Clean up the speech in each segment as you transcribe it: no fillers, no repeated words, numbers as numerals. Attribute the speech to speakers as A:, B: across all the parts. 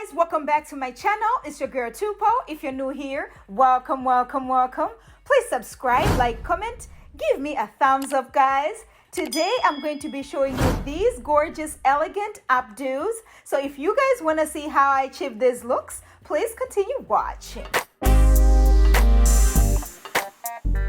A: guys, welcome back to my channel. It's your girl Tupo. If you're new here, welcome. Please subscribe, like, comment, give me a thumbs up, guys. Today I'm going to be showing you these gorgeous elegant updos. So if you guys want to see how I achieve these looks, please continue watching.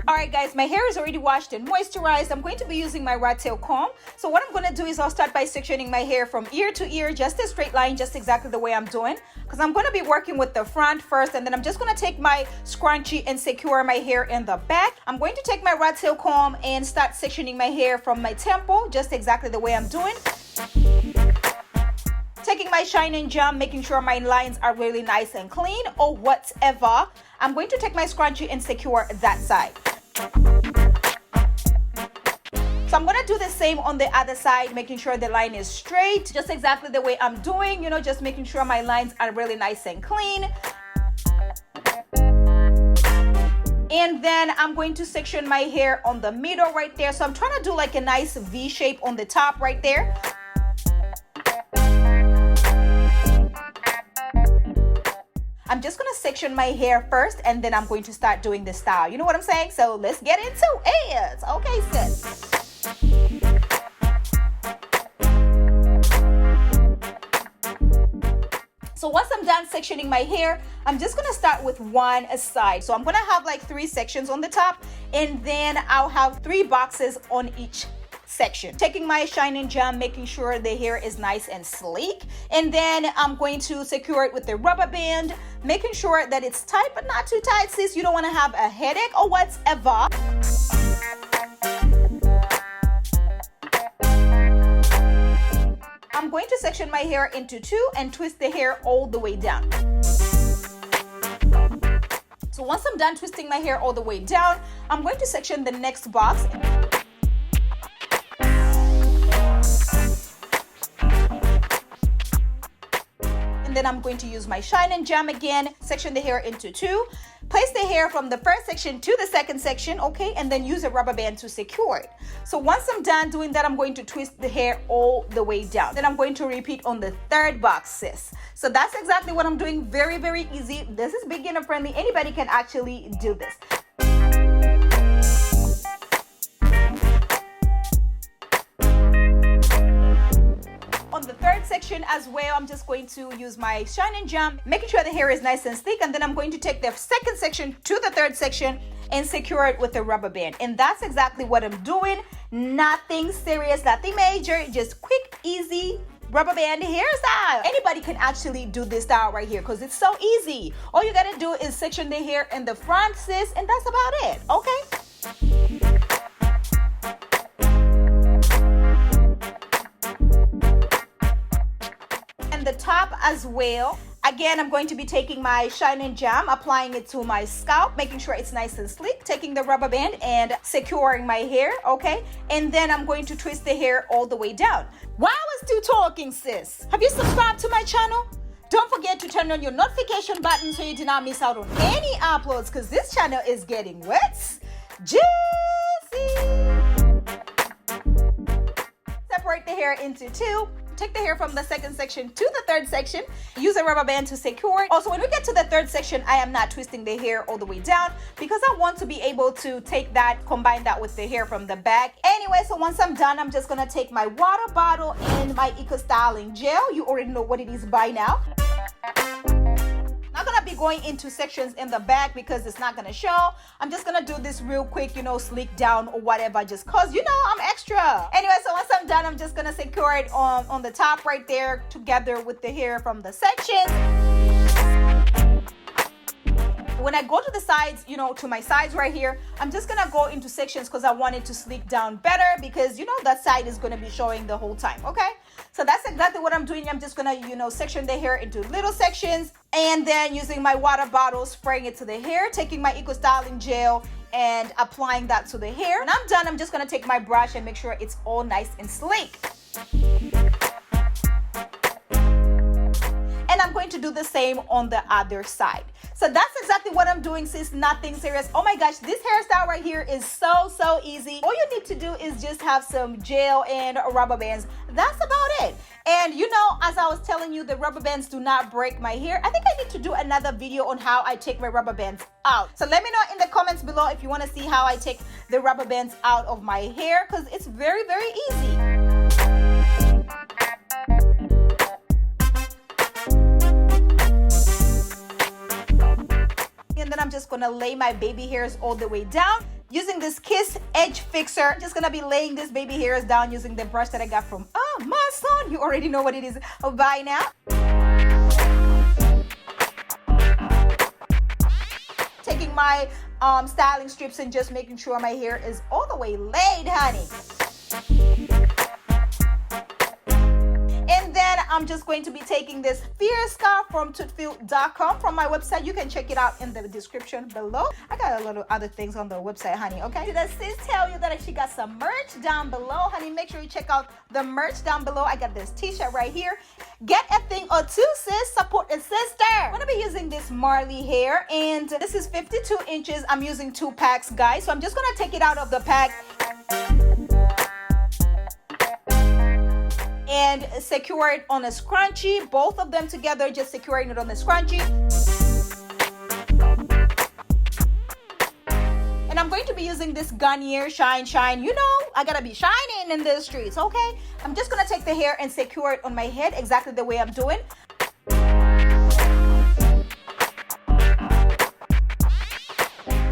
A: Alright guys, my hair is already washed and moisturized. I'm going to be using my rat tail comb. So what I'm going to do is I'll start by sectioning my hair from ear to ear, just a straight line, just exactly the way I'm doing. Because I'm going to be working with the front first, and then I'm just going to take my scrunchie and secure my hair in the back. I'm going to take my rat tail comb and start sectioning my hair from my temple, just exactly the way I'm doing. Taking my shine and jam, making sure my lines are really nice and clean or whatever. I'm going to take my scrunchie and secure that side. So I'm going to do the same on the other side, making sure the line is straight, just exactly the way I'm doing, just making sure my lines are really nice and clean. And then I'm going to section my hair on the middle right there. So I'm trying to do like a nice V shape on the top right there. I'm just going to section my hair first, and then I'm going to start doing the style. You know what I'm saying? So let's get into it. Okay, sis. So once I'm done sectioning my hair, I'm just going to start with one side. So I'm going to have like 3 sections on the top, and then I'll have 3 boxes on each section. Taking my shine and jam, making sure the hair is nice and sleek, and then I'm going to secure it with the rubber band, making sure that it's tight but not too tight, sis. You don't want to have a headache or whatever. I'm going to section my hair into 2 and twist the hair all the way down. So once I'm done twisting my hair all the way down, I'm going to section the next box. And then I'm going to use my shine and jam again, section the hair into 2, place the hair from the first section to the second section, okay, and then use a rubber band to secure it. So once I'm done doing that, I'm going to twist the hair all the way down. Then I'm going to repeat on the 3rd box, sis. So that's exactly what I'm doing. Very, very easy. This is beginner friendly. Anybody can actually do this. On the 3rd section as well, I'm just going to use my shine and jam, making sure the hair is nice and sleek, and then I'm going to take the 2nd section to the 3rd section and secure it with a rubber band. And that's exactly what I'm doing. Nothing serious, nothing major, just quick, easy rubber band hairstyle. Anybody can actually do this style right here because it's so easy. All you gotta do is section the hair in the front, sis, and that's about it, okay? The top as well. Again, I'm going to be taking my shine and jam, applying it to my scalp, making sure it's nice and sleek, taking the rubber band and securing my hair, okay? And then I'm going to twist the hair all the way down. While I was still talking, sis, have you subscribed to my channel? Don't forget to turn on your notification button so you do not miss out on any uploads, because this channel is getting wet, juicy. Separate the hair into 2. Take the hair from the 2nd section to the 3rd section. Use a rubber band to secure it. Also, when we get to the 3rd section, I am not twisting the hair all the way down because I want to be able to take that, combine that with the hair from the back. Anyway, so once I'm done, I'm just going to take my water bottle and my Eco Styling gel. You already know what it is by now. Not gonna be going into sections in the back because it's not gonna show. I'm just gonna do this real quick, sleek down or whatever, just cause I'm extra. Anyway, so once I'm done, I'm just gonna secure it on the top right there together with the hair from the section. When I go to the sides, to my sides right here, I'm just gonna go into sections because I want it to sleek down better because that side is gonna be showing the whole time, okay? So that's exactly what I'm doing. I'm just gonna, section the hair into little sections, and then using my water bottle, spraying it to the hair, taking my Eco Styling gel and applying that to the hair. When I'm done, I'm just gonna take my brush and make sure it's all nice and sleek. And and I'm going to do the same on the other side. So that's exactly what I'm doing, sis. Nothing serious. Oh my gosh, this hairstyle right here is so easy. All you need to do is just have some gel and rubber bands. That's about it. And you know, as I was telling you, the rubber bands do not break my hair. I think I need to do another video on how I take my rubber bands out. So let me know in the comments below if you want to see how I take the rubber bands out of my hair, because it's very easy. And then I'm just gonna lay my baby hairs all the way down using this Kiss Edge Fixer. I'm just gonna be laying this baby hairs down using the brush that I got from my son. You already know what it is by now. Taking my styling strips and just making sure my hair is all the way laid, honey. And then I'm just going to be taking this fierce scarf from Tupo1.com from my website. You can check it out in the description below. I got a lot of other things on the website, honey, okay? Did the sis tell you that she got some merch down below, honey? Make sure you check out the merch down below. I got this t-shirt right here. Get a thing or two, sis. Support a sister. I'm gonna be using this Mayley hair, and this is 52 inches. I'm using 2 packs, guys. So I'm just gonna take it out of the pack and secure it on a scrunchie. Both of them together, just securing it on the scrunchie. And I'm going to be using this Garnier Shine. You know, I gotta be shining in the streets, okay? I'm just gonna take the hair and secure it on my head exactly the way I'm doing.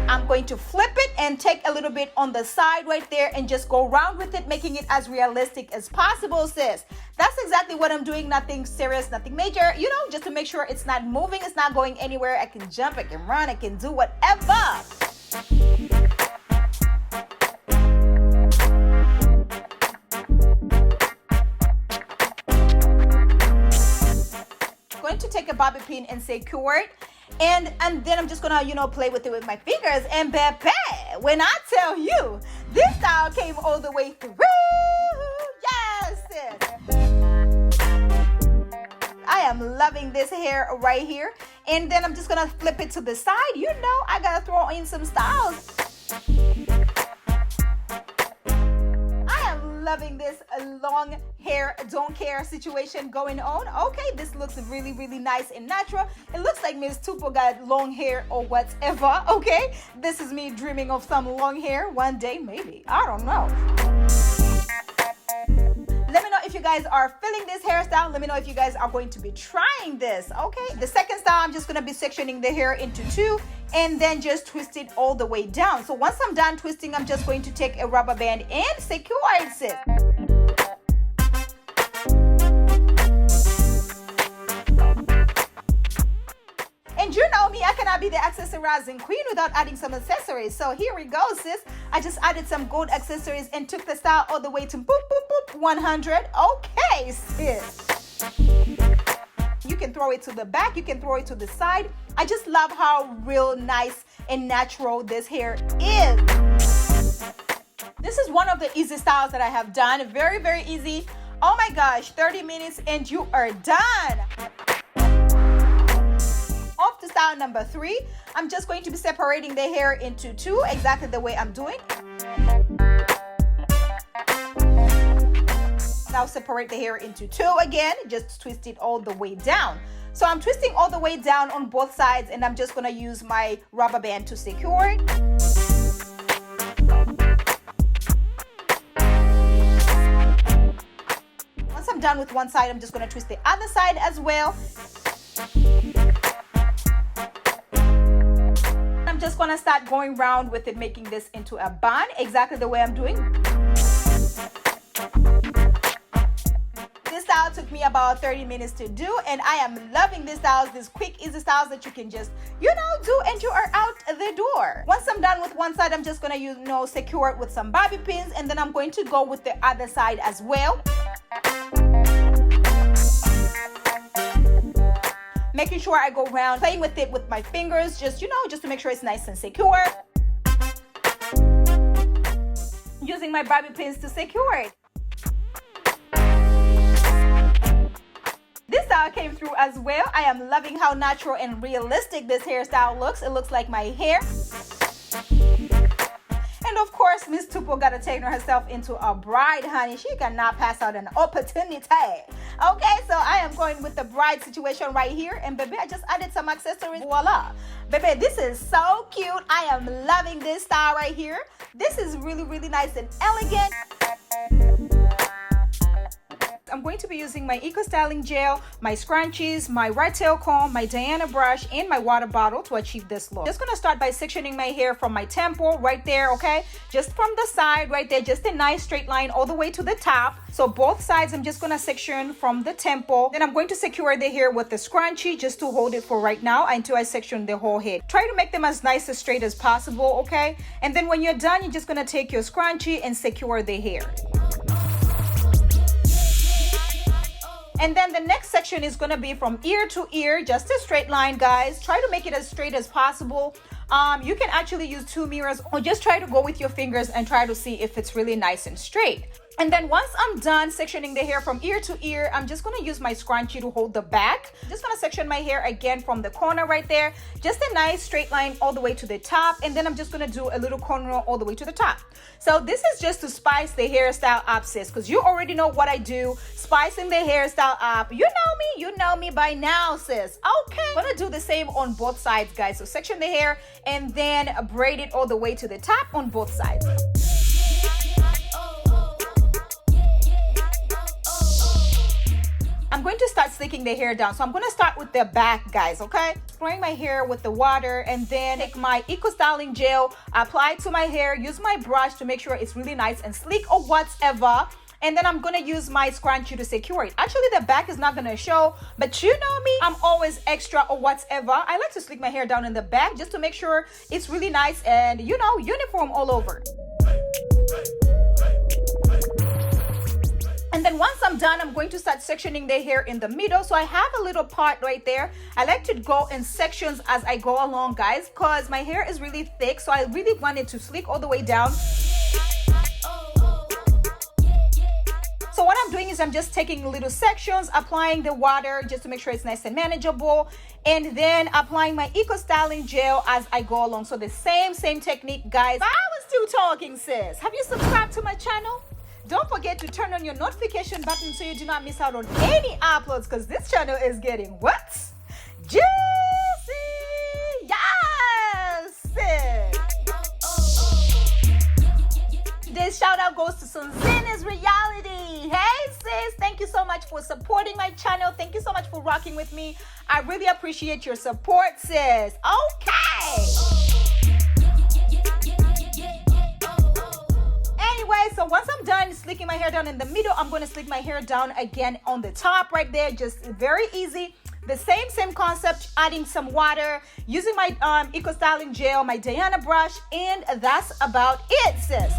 A: I'm going to flip it and take a little bit on the side right there and just go around with it, making it as realistic as possible, sis. That's exactly what I'm doing. Nothing serious, nothing major, you know, just to make sure it's not moving, it's not going anywhere. I can jump, I can run, I can do whatever. Going to take a bobby pin and secure it, and then I'm just gonna, you know, play with it with my fingers. And baby, when I tell you this style came all the way through, yes, sis. I am loving this hair right here. And then I'm just gonna flip it to the side. You know, I gotta throw in some styles. Loving this long hair don't care situation going on. Okay, this looks really nice and natural. It looks like Miss Tupo got long hair or whatever. Okay, this is me dreaming of some long hair one day, maybe. I don't know. Let me know if you guys are feeling this hairstyle. Let me know if you guys are going to be trying this. Okay, the second style, I'm just gonna be sectioning the hair into 2 and then just twist it all the way down. So once I'm done twisting, I'm just going to take a rubber band and secure it, sis. And you know me, I cannot be the accessorizing queen without adding some accessories. So here we go, sis. I just added some gold accessories and took the style all the way to 100. Okay, sis. You can throw it to the back, you can throw it to the side. I just love how real nice and natural this hair is. This is one of the easy styles that I have done. Very easy. Oh my gosh, 30 minutes and you are done. Off to style number 3. I'm just going to be separating the hair into 2, exactly the way I'm doing. Now separate the hair into 2 again, just twist it all the way down. So I'm twisting all the way down on both sides, and I'm just gonna use my rubber band to secure it. Once I'm done with one side, I'm just gonna twist the other side as well. I'm just gonna start going round with it, making this into a bun, exactly the way I'm doing. This style took me about 30 minutes to do, and I am loving these styles, these quick, easy styles that you can just, you know, do and you are out the door. Once I'm done with one side, I'm just gonna, you know, secure it with some bobby pins, and then I'm going to go with the other side as well. Making sure I go around, playing with it with my fingers, just, you know, just to make sure it's nice and secure. Using my bobby pins to secure it. This hairstyle came through as well. I am loving how natural and realistic this hairstyle looks. It looks like my hair. And of course, Miss Tupo gotta take herself into a bride, honey. She cannot pass out an opportunity. Okay, so I am going with the bride situation right here. And baby, I just added some accessories. Voila. Baby, this is so cute. I am loving this style right here. This is really, really nice and elegant. I'm going to be using my Eco Styling Gel, my scrunchies, my rat tail comb, my Diana brush, and my water bottle to achieve this look. Just gonna start by sectioning my hair from my temple right there, okay? Just from the side right there, just a nice straight line all the way to the top. So both sides, I'm just gonna section from the temple. Then I'm going to secure the hair with the scrunchie just to hold it for right now until I section the whole head. Try to make them as nice as straight as possible, okay? And then when you're done, you're just gonna take your scrunchie and secure the hair. And then the next section is going to be from ear to ear, just a straight line, guys. Try to make it as straight as possible. You can actually use 2 mirrors or just try to go with your fingers and try to see if it's really nice and straight. And then once I'm done sectioning the hair from ear to ear, I'm just going to use my scrunchie to hold the back. I'm just going to section my hair again from the corner right there. Just a nice straight line all the way to the top. And then I'm just going to do a little cornrow all the way to the top. So this is just to spice the hairstyle up, sis, because you already know what I do. Spicing the hairstyle up. You know me by now, sis. Okay. I'm going to do the same on both sides, guys. So section the hair and then braid it all the way to the top on both sides. I'm going to start slicking the hair down. So I'm going to start with the back, guys, okay? Spraying my hair with the water and then take my Eco Styling Gel, apply it to my hair, use my brush to make sure it's really nice and sleek or whatever. And then I'm going to use my scrunchie to secure it. Actually, the back is not going to show, but you know me, I'm always extra or whatever. I like to slick my hair down in the back just to make sure it's really nice and, you know, uniform all over. And then once I'm done, I'm going to start sectioning the hair in the middle. So I have a little part right there. I like to go in sections as I go along, guys, because my hair is really thick. So I really want it to sleek all the way down. So what I'm doing is I'm just taking little sections, applying the water just to make sure it's nice and manageable, and then applying my Eco Styling Gel as I go along. So the same technique, guys. I was still talking, sis. Have you subscribed to my channel? Don't forget to turn on your notification button so you do not miss out on any uploads, because this channel is getting what? Juicy! Yes! Sis. Today's shout out goes to Sonzina's Reality. Hey sis, thank you so much for supporting my channel. Thank you so much for rocking with me. I really appreciate your support, sis. Okay. Anyway, so once I'm done slicking my hair down in the middle, I'm going to slick my hair down again on the top right there. Just very easy. The same concept, adding some water, using my Eco Styling Gel, my Diana brush, and that's about it, sis.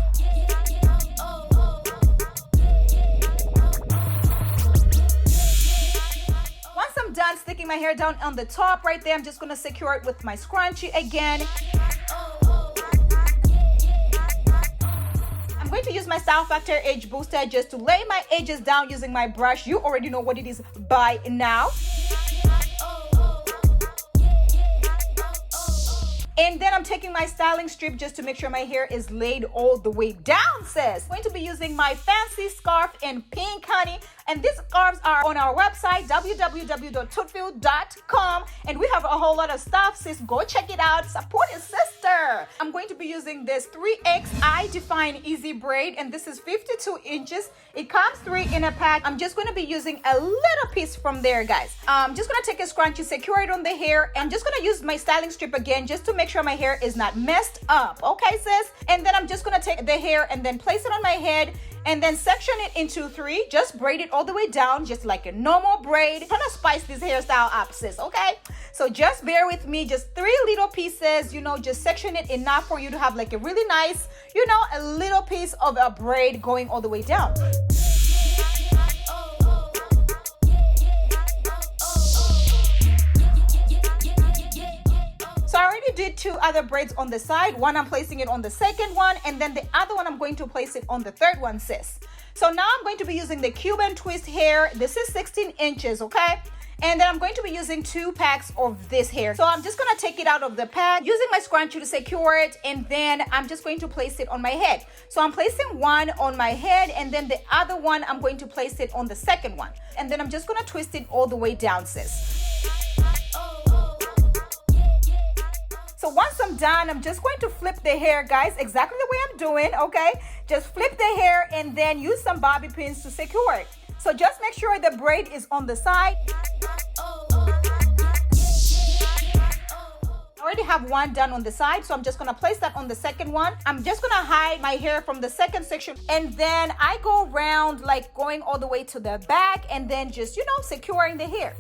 A: Once I'm done slicking my hair down on the top right there, I'm just going to secure it with my scrunchie again. I'm going to use my Style Factor Age Booster just to lay my edges down using my brush. You already know what it is by now. And then I'm taking my styling strip just to make sure my hair is laid all the way down, sis. I'm going to be using my fancy scarf in pink, honey. And these scarves are on our website, www.tupo1.com. And we have a whole lot of stuff, sis. Go check it out. Support your sister. I'm going to be using this 3X I Define Easy Braid. And this is 52 inches. It comes 3 in a pack. I'm just going to be using a little piece from there, guys. I'm just going to take a scrunchie, secure it on the hair. And I'm just going to use my styling strip again just to make sure my hair is not messed up. Okay, sis? And then I'm just going to take the hair and then place it on my head and then section it into 3. Just braid it all the way down, just like a normal braid. I'm trying to spice this hairstyle up, sis, okay? So just bear with me, just 3 little pieces, you know, just section it enough for you to have like a really nice, you know, a little piece of a braid going all the way down. So I already did 2 other braids on the side. One I'm placing it on the second one, and then the other one I'm going to place it on the third one, sis. So now I'm going to be using the Cuban twist hair. This is 16 inches, okay? And then I'm going to be using 2 packs of this hair. So I'm just gonna take it out of the pack, using my scrunchie to secure it, and then I'm just going to place it on my head. So I'm placing one on my head, and then the other one, I'm going to place it on the second one. And then I'm just gonna twist it all the way down, sis. So once I'm done, I'm just going to flip the hair, guys, exactly the way I'm doing, okay? Just flip the hair and then use some bobby pins to secure it. So just make sure the braid is on the side. I already have one done on the side, so I'm just gonna place that on the second one. I'm just gonna hide my hair from the second section, and then I go around like going all the way to the back, and then just, you know, securing the hair.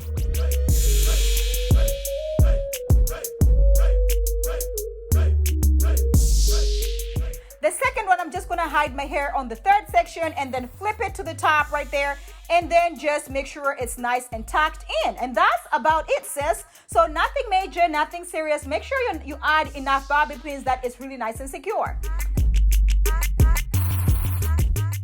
A: The second one, I'm just gonna hide my hair on the third section and then flip it to the top right there, and then just make sure it's nice and tucked in. And that's about it, sis. So nothing major, nothing serious. Make sure you add enough bobby pins that it's really nice and secure.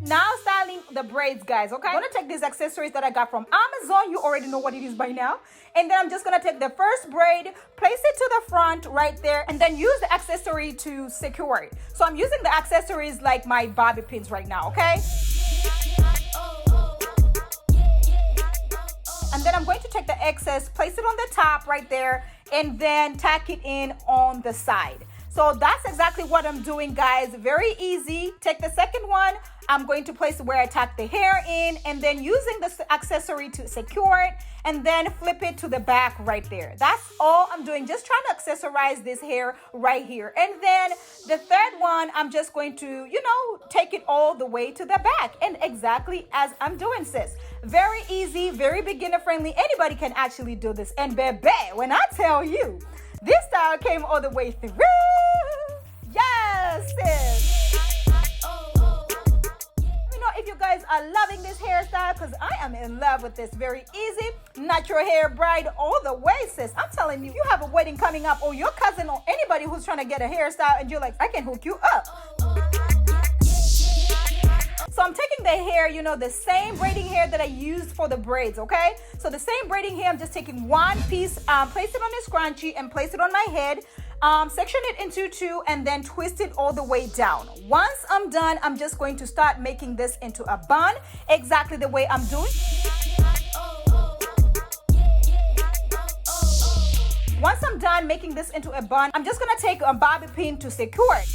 A: Now styling the braids, guys, okay? I'm gonna take these accessories that I got from Amazon. You already know what it is by now. And then I'm just gonna take the first braid, place it to the front right there, and then use the accessory to secure it. So I'm using the accessories like my bobby pins right now, okay? And then I'm going to take the excess, place it on the top right there, and then tack it in on the side. So that's exactly what I'm doing, guys. Very easy. Take the second one. I'm going to place where I tuck the hair in, and then using this accessory to secure it, and then flip it to the back right there. That's all I'm doing. Just trying to accessorize this hair right here. And then the third one, I'm just going to, you know, take it all the way to the back, and exactly as I'm doing, sis. Very easy, very beginner friendly. Anybody can actually do this. And baby, when I tell you, this style came all the way through. Yes, sis. If you guys are loving this hairstyle, because I am in love with this. Very easy, natural hair bride all the way, sis. I'm telling you, you have a wedding coming up, or your cousin, or anybody who's trying to get a hairstyle, and you're like, I can hook you up. So I'm taking the hair, you know, the same braiding hair that I used for the braids, okay? So the same braiding hair, I'm just taking one piece, place it on the scrunchie, and place it on my head. Section it into 2, and then twist it all the way down. Once I'm done, I'm just going to start making this into a bun, exactly the way I'm doing. Once I'm done making this into a bun, I'm just gonna take a bobby pin to secure it.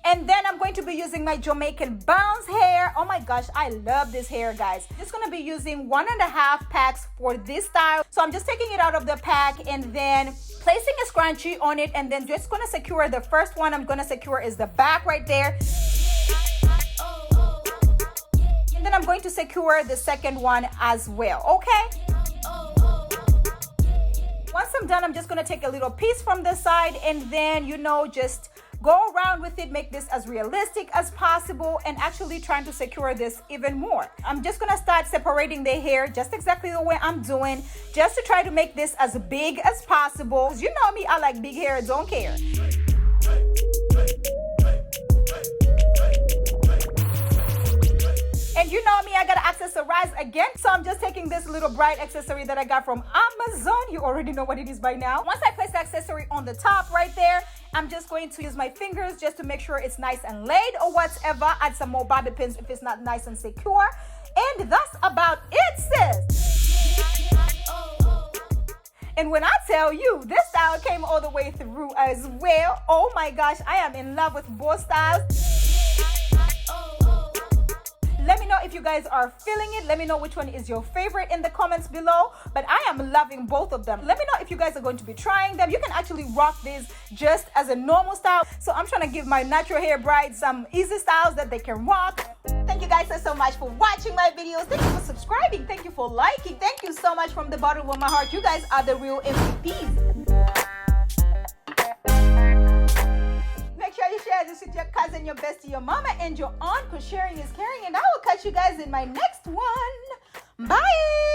A: And then I'm going to be using my Jamaican bounce hair. Oh my gosh, I love this hair, guys. I'm just gonna be using 1.5 packs for this style. So I'm just taking it out of the pack and then placing a scrunchie on it, and then just gonna secure the first one I'm gonna secure is the back right there. And then I'm going to secure the second one as well, okay? Once I'm done, I'm just gonna take a little piece from the side, and then, you know, just go around with it, make this as realistic as possible, and actually trying to secure this even more. I'm just gonna start separating the hair just exactly the way I'm doing, just to try to make this as big as possible. You know me, I like big hair, don't care. And you know me, I gotta accessorize again. So I'm just taking this little bride accessory that I got from Amazon. You already know what it is by now. Once I place the accessory on the top right there, I'm just going to use my fingers just to make sure it's nice and laid or whatever. Add some more bobby pins if it's not nice and secure. And that's about it, sis. And when I tell you, this style came all the way through as well. Oh my gosh, I am in love with both styles. Let me know if you guys are feeling it. Let me know which one is your favorite in the comments below. But I am loving both of them. Let me know if you guys are going to be trying them. You can actually rock these just as a normal style. So I'm trying to give my natural hair brides some easy styles that they can rock. Thank you guys so much for watching my videos. Thank you for subscribing. Thank you for liking. Thank you so much from the bottom of my heart. You guys are the real MVPs. Make sure you share this with your cousin, your bestie, your mama, and your aunt, because sharing is caring. And I will catch you guys in my next one. Bye.